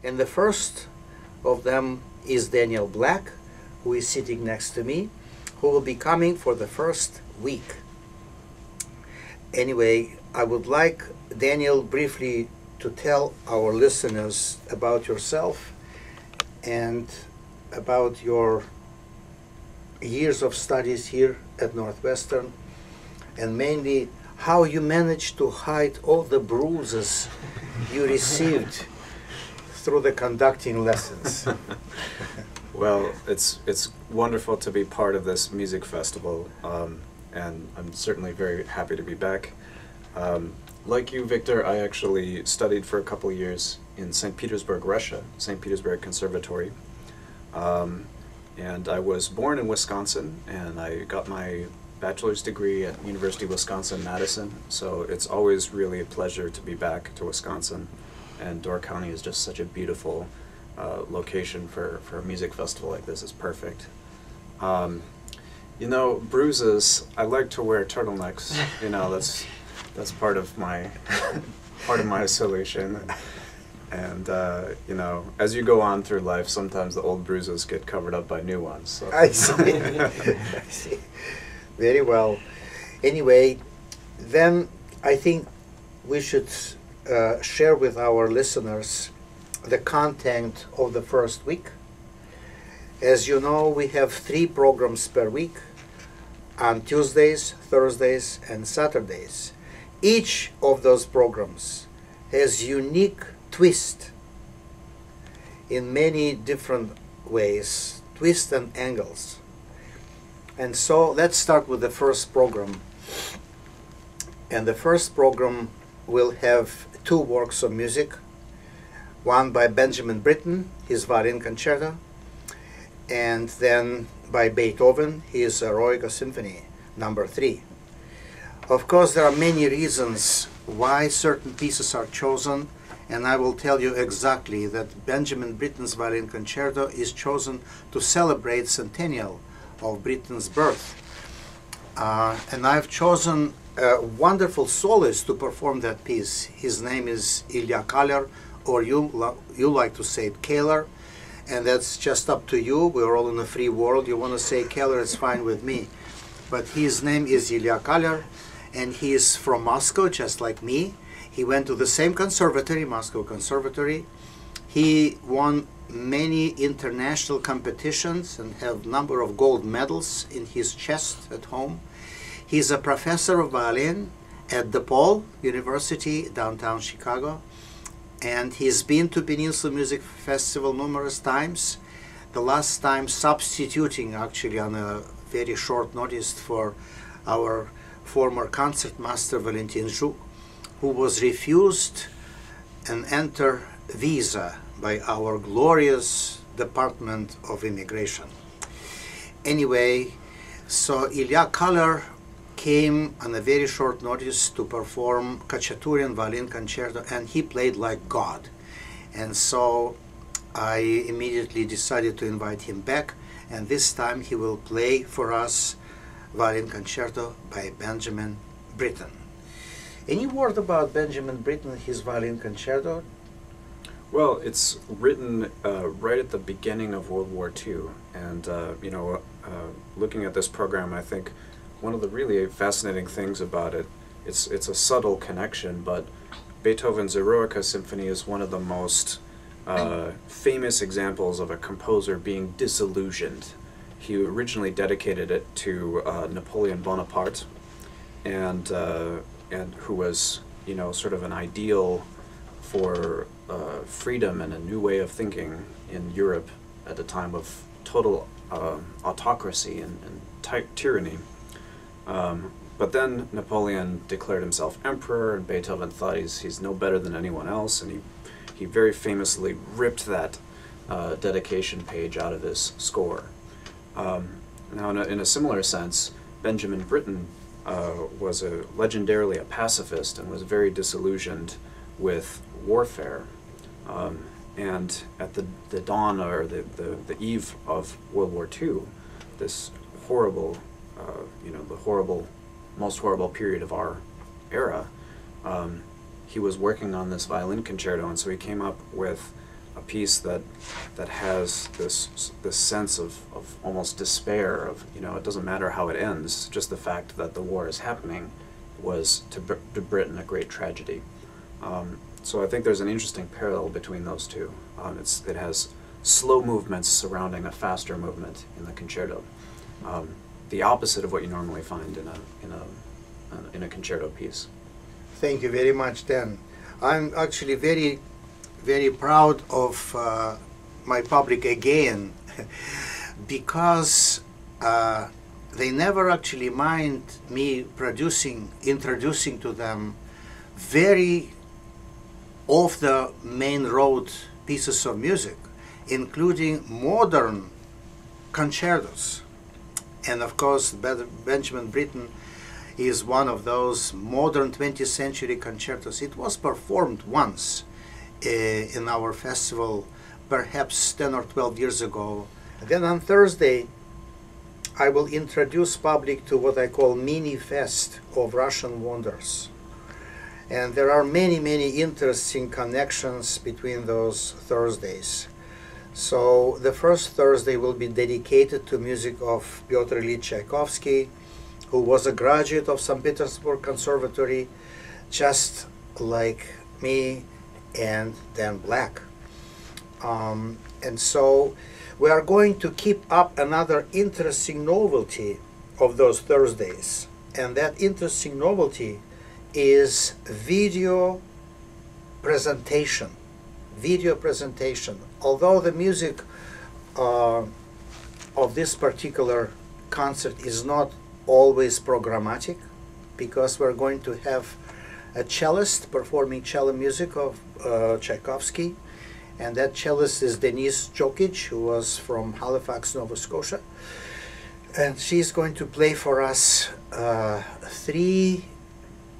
And the first of them is Daniel Black, who is sitting next to me, who will be coming for the first week. Anyway, I would like Daniel briefly to tell our listeners about yourself and about your years of studies here at Northwestern, and mainly how you managed to hide all the bruises you received through the conducting lessons. Well, it's wonderful to be part of this music festival, and I'm certainly very happy to be back. Like you, Victor, I actually studied for a couple of years in St. Petersburg, Russia, St. Petersburg Conservatory. And I was born in Wisconsin, and I got my bachelor's degree at University of Wisconsin-Madison, so it's always really a pleasure to be back to Wisconsin, and Door County is just such a beautiful location for a music festival like this. It's perfect. You know, bruises, I like to wear turtlenecks, you know, that's part of my solution. And, you know, as you go on through life, sometimes the old bruises get covered up by new ones. So. I see. I see. Very well. Anyway, then I think we should share with our listeners the content of the first week. As you know, we have 3 programs per week on Tuesdays, Thursdays, and Saturdays. Each of those programs has unique twist in many different ways, twist and angles. And so let's start with the first program. And the first program will have 2 works of music, one by Benjamin Britten, his Violin Concerto, and then by Beethoven, his Eroica Symphony, number 3. Of course, there are many reasons why certain pieces are chosen, and I will tell you exactly that Benjamin Britten's Violin Concerto is chosen to celebrate centennial of Britten's birth. And I've chosen a wonderful soloist to perform that piece. His name is Ilya Kaller, or you like to say it Kaler, and that's just up to you. We're all in a free world. You want to say Kaller, it's fine with me. But his name is Ilya Kaller, and he is from Moscow, just like me. He went to the same conservatory, Moscow Conservatory. He won many international competitions and have a number of gold medals in his chest at home. He's a professor of violin at DePaul University, downtown Chicago. And he's been to Peninsula Music Festival numerous times. The last time substituting actually on a very short notice for our former concertmaster Valentin Zhuk, who was refused an enter visa by our glorious Department of Immigration. Anyway, so Ilya Kaller came on a very short notice to perform Khachaturian Violin Concerto, and he played like God. And so I immediately decided to invite him back, and this time he will play for us Violin Concerto by Benjamin Britten. Any word about Benjamin Britten, his Violin Concerto? Well, it's written right at the beginning of World War II, and you know, looking at this program, I think one of the really fascinating things about it, it's a subtle connection, but Beethoven's Eroica Symphony is one of the most famous examples of a composer being disillusioned. He originally dedicated it to Napoleon Bonaparte, and who was, you know, sort of an ideal for freedom and a new way of thinking in Europe at the time of total autocracy and tyranny. But then Napoleon declared himself emperor, and Beethoven thought he's no better than anyone else, and he very famously ripped that dedication page out of his score. Now, in a similar sense, Benjamin Britten was legendarily a pacifist and was very disillusioned with warfare. And at the dawn, or the eve of World War II, this horrible, you know, the most horrible period of our era, he was working on this violin concerto, and so he came up with a piece that has this sense of almost despair of, you know, it doesn't matter how it ends, just the fact that the war is happening was to Britain a great tragedy. So I think there's an interesting parallel between those two. It has slow movements surrounding a faster movement in the concerto, the opposite of what you normally find in a concerto piece. Thank you very much, Dan. I'm actually very, very proud of my public again because they never actually mind me introducing to them very off the main road pieces of music, including modern concertos. And of course, Benjamin Britten is one of those modern 20th century concertos. It was performed once in our festival, perhaps 10 or 12 years ago. And then on Thursday, I will introduce public to what I call mini fest of Russian wonders. And there are many, many interesting connections between those Thursdays. So the first Thursday will be dedicated to music of Pyotr Ilyich Tchaikovsky, who was a graduate of St. Petersburg Conservatory, just like me and Dan Black. And so we are going to keep up another interesting novelty of those Thursdays. And that interesting novelty is video presentation. Video presentation. Although the music of this particular concert is not always programmatic, because we're going to have a cellist performing cello music of Tchaikovsky, and that cellist is Denise Jokic, who was from Halifax, Nova Scotia, and she's going to play for us 3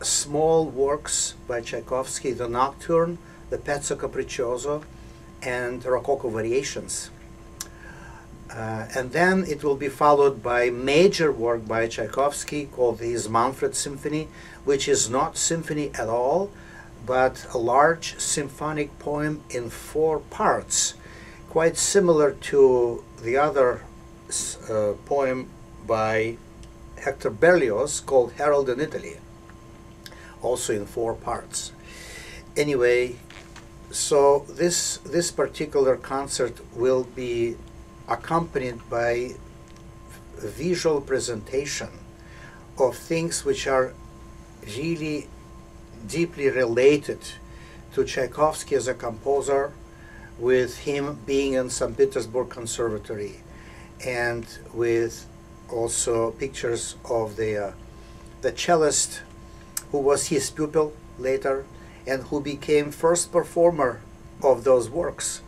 small works by Tchaikovsky: the Nocturne, the Pezzo Capriccioso, and Rococo Variations. And then it will be followed by major work by Tchaikovsky called his Manfred Symphony, which is not symphony at all, but a large symphonic poem in 4 parts, quite similar to the other poem by Hector Berlioz called Harold in Italy, also in 4 parts. Anyway, so this particular concert will be accompanied by a visual presentation of things which are really deeply related to Tchaikovsky as a composer, with him being in St. Petersburg Conservatory, and with also pictures of the cellist who was his pupil later and who became first performer of those works.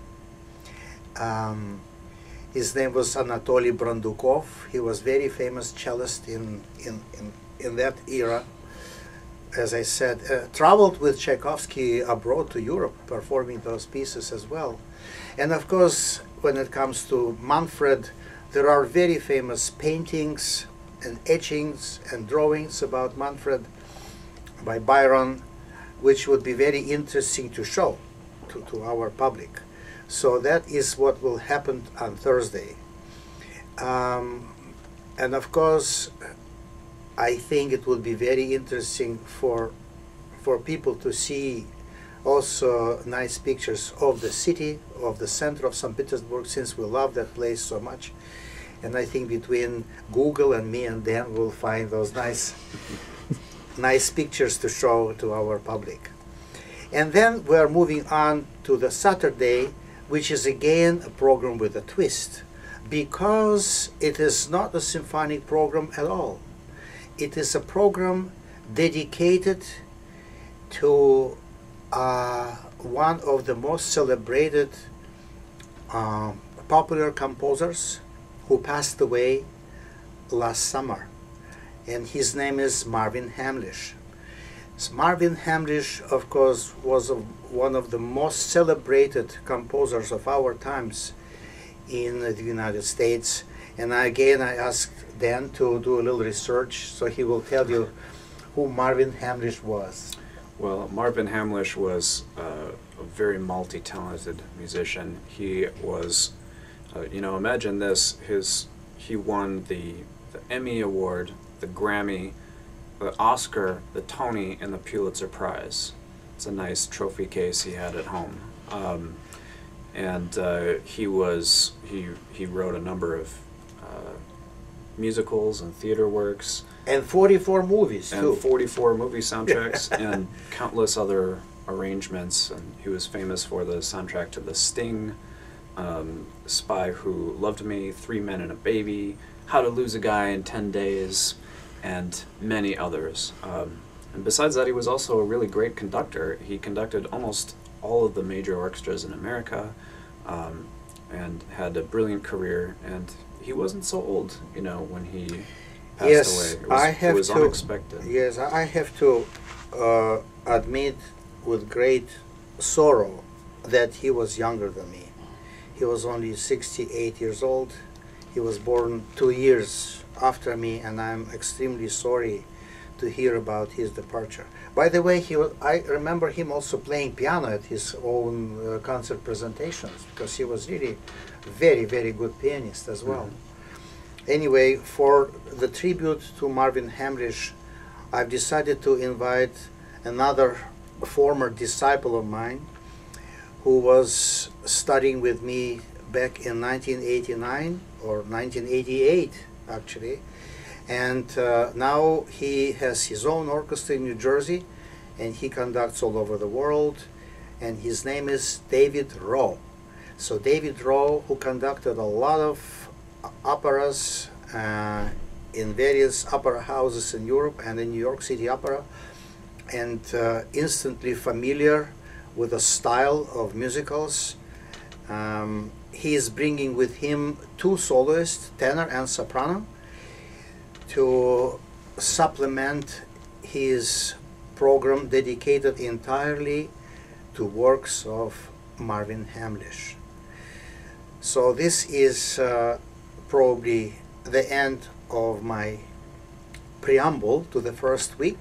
His name was Anatoly Brandukov. He was very famous cellist in that era. As I said, traveled with Tchaikovsky abroad to Europe, performing those pieces as well. And of course, when it comes to Manfred, there are very famous paintings and etchings and drawings about Manfred by Byron, which would be very interesting to show to our public. So that is what will happen on Thursday. And of course, I think it will be very interesting for people to see also nice pictures of the city, of the center of St. Petersburg, since we love that place so much. And I think between Google and me and Dan, we'll find those nice pictures to show to our public. And then we are moving on to the Saturday, which is again a program with a twist, because it is not a symphonic program at all. It is a program dedicated to one of the most celebrated popular composers who passed away last summer, and his name is Marvin Hamlisch. Marvin Hamlisch, of course, was one of the most celebrated composers of our times in the United States. And again, I asked Dan to do a little research, so he will tell you who Marvin Hamlisch was. Well, Marvin Hamlisch was a very multi-talented musician. He was, imagine this, he won the Emmy Award, the Grammy, the Oscar, the Tony, and the Pulitzer Prize. It's a nice trophy case he had at home. He wrote a number of musicals and theater works. And 44 movies, too. And 44 movie soundtracks and countless other arrangements. And he was famous for the soundtrack to The Sting, Spy Who Loved Me, 3 Men and a Baby, How to Lose a Guy in 10 Days, and many others. And besides that, he was also a really great conductor. He conducted almost all of the major orchestras in America, and had a brilliant career. And he wasn't so old, when he passed away. It was unexpected. Yes, I have to admit with great sorrow that he was younger than me. He was only 68 years old. He was born 2 years after me, and I'm extremely sorry to hear about his departure. By the way, I remember him also playing piano at his own concert presentations, because he was really very, very good pianist as well. Anyway, for the tribute to Marvin Hamlisch, I've decided to invite another former disciple of mine who was studying with me back in 1989 or 1988 actually, and now he has his own orchestra in New Jersey, and he conducts all over the world, and his name is David Rowe. So David Rowe, who conducted a lot of operas in various opera houses in Europe and in New York City Opera, and instantly familiar with the style of musicals. He is bringing with him 2 soloists, tenor and soprano, to supplement his program dedicated entirely to works of Marvin Hamlisch. So this is probably the end of my preamble to the first week.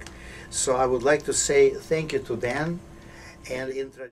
So I would like to say thank you to Dan and introduce